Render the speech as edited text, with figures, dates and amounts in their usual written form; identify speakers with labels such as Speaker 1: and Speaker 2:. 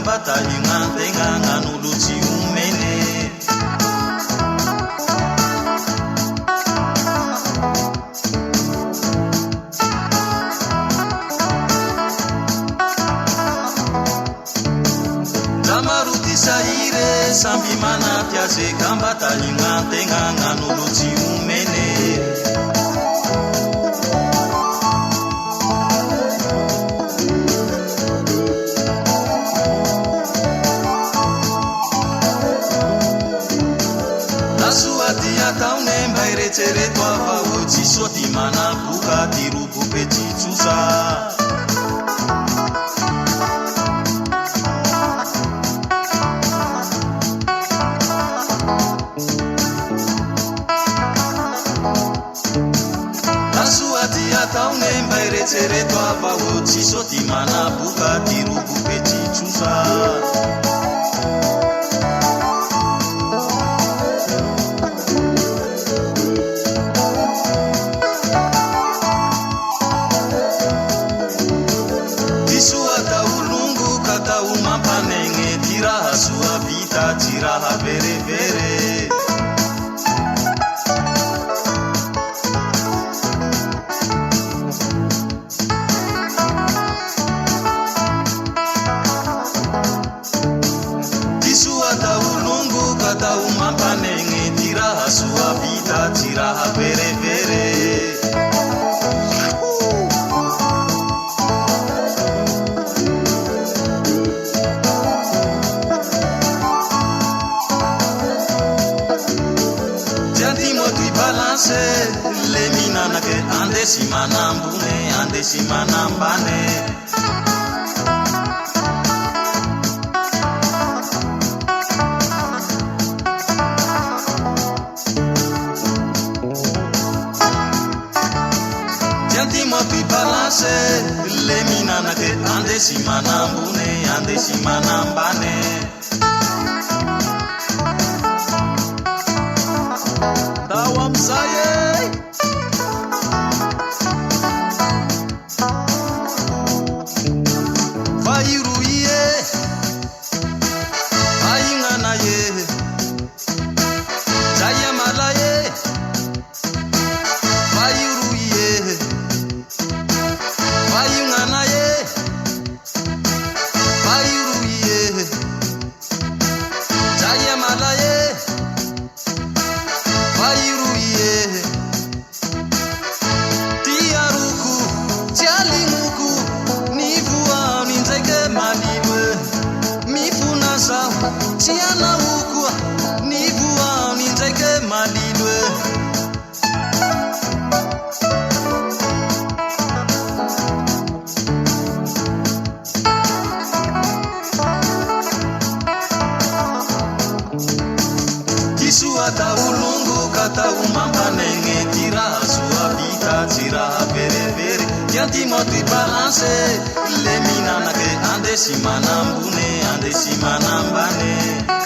Speaker 1: kambata ingantenga nganuluchi umene Lamaruti saire sambi mana piace kambata ingantenga nganuluchi umene Taune mbaire tere twava uchi soti mana buka tirupu pechi chusa Asuati ya taune mbaire tere twava uchi soti mana buka tirupu pechi chusa Sua vita tiraha vere vere Tisua taulungu kata umampanenge tiraha sua vita tiraha vere vere Le minana che ande si manambune, ande si manambane Tiantimo ti balance, le minana che ande si manambune, ande si manambane Dawam saya Fairu ye Aingana ye Jaya malaye Fairu ye Aingana ye Fairu ye Jaya malaye Fairuye Tiaruku Tialinguku Nivua Ninzeke Malibwe Mifunasa Tiana Uku Nivua Ninzeke Malibwe Kisua taulungu kata umampanenge tira sua vita tira vere vere Tianti moti balance le minana ke ande si manambune ande si manambane